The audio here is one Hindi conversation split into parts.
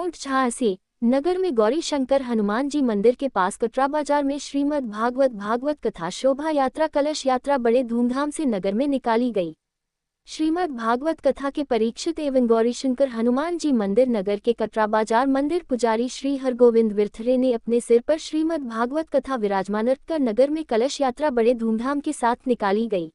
नोट 86। नगर में गौरी शंकर हनुमान जी मंदिर के पास कटरा बाजार में श्रीमद् भागवत कथा शोभा यात्रा कलश यात्रा बड़े धूमधाम से नगर में निकाली गई। श्रीमद् भागवत कथा के परीक्षित एवं गौरीशंकर हनुमान जी मंदिर नगर के कटरा बाजार मंदिर पुजारी श्री हरगोविंद विरथरे ने अपने सिर पर श्रीमद् भागवत कथा विराजमान कर नगर में कलश यात्रा बड़े धूमधाम के साथ निकाली गई।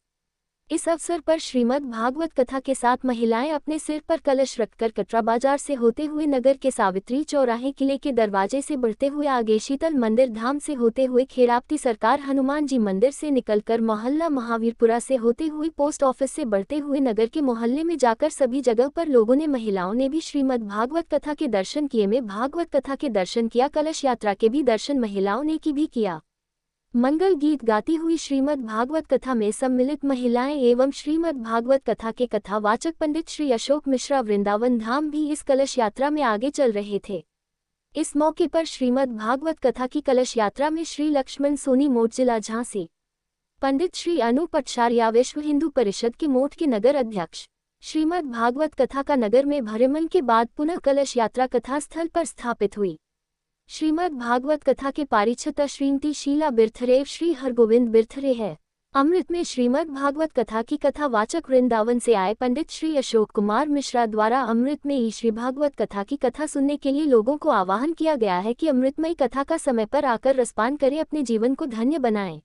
इस अवसर पर श्रीमद् भागवत कथा के साथ महिलाएं अपने सिर पर कलश रखकर कटरा बाजार से होते हुए नगर के सावित्री चौराहे किले के दरवाजे से बढ़ते हुए आगे शीतल मंदिर धाम से होते हुए खेराप्ती सरकार हनुमान जी मंदिर से निकलकर मोहल्ला महावीरपुरा से होते हुए पोस्ट ऑफिस से बढ़ते हुए नगर के मोहल्ले में जाकर सभी जगह पर लोगों ने महिलाओं ने भी श्रीमद् भागवत कथा के दर्शन किए। में भागवत कथा के दर्शन किया, कलश यात्रा के भी दर्शन महिलाओं ने भी किया। मंगल गीत गाती हुई श्रीमद् भागवत कथा में सम्मिलित महिलाएं एवं श्रीमद् भागवत कथा के कथावाचक पंडित श्री अशोक मिश्रा वृंदावन धाम भी इस कलश यात्रा में आगे चल रहे थे। इस मौके पर श्रीमद् भागवत कथा की कलश यात्रा में श्री लक्ष्मण सोनी मोट जिला झांसी, पंडित श्री अनूप अटशारिया विश्व हिंदू परिषद के मोट के नगर अध्यक्ष। श्रीमद् भागवत कथा का नगर में भ्रमण के बाद पुनः कलश यात्रा कथा स्थल पर स्थापित हुई। श्रीमद् भागवत कथा के पारिच्छता श्रीमती शीला बिरथरे श्री हरगोविंद बिरथरे है। अमृत में श्रीमद् भागवत कथा की कथा वाचक वृंदावन से आए पंडित श्री अशोक कुमार मिश्रा द्वारा अमृत में श्री भागवत कथा की कथा सुनने के लिए लोगों को आह्वान किया गया है कि अमृतमयी कथा का समय पर आकर रसपान करें, अपने जीवन को धन्य बनाएं।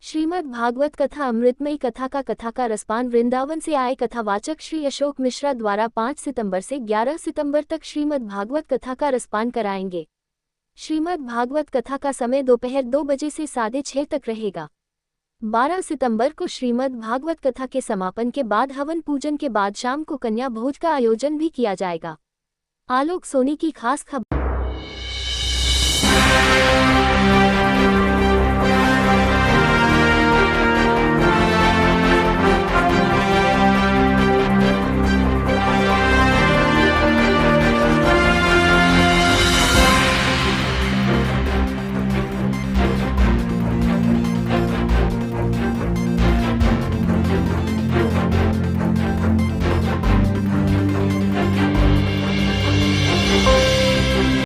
श्रीमद् भागवत कथा अमृतमयी कथा का रसपान वृंदावन से आए कथावाचक श्री अशोक मिश्रा द्वारा 5 सितंबर से 11 सितंबर तक श्रीमद् भागवत कथा का रसपान कराएंगे। श्रीमद् भागवत कथा का समय दोपहर 2 बजे से 6:30 तक रहेगा। 12 सितंबर को श्रीमद् भागवत कथा के समापन के बाद हवन पूजन के बाद शाम को कन्या भोज का आयोजन भी किया जाएगा। आलोक सोनी की खास खबर।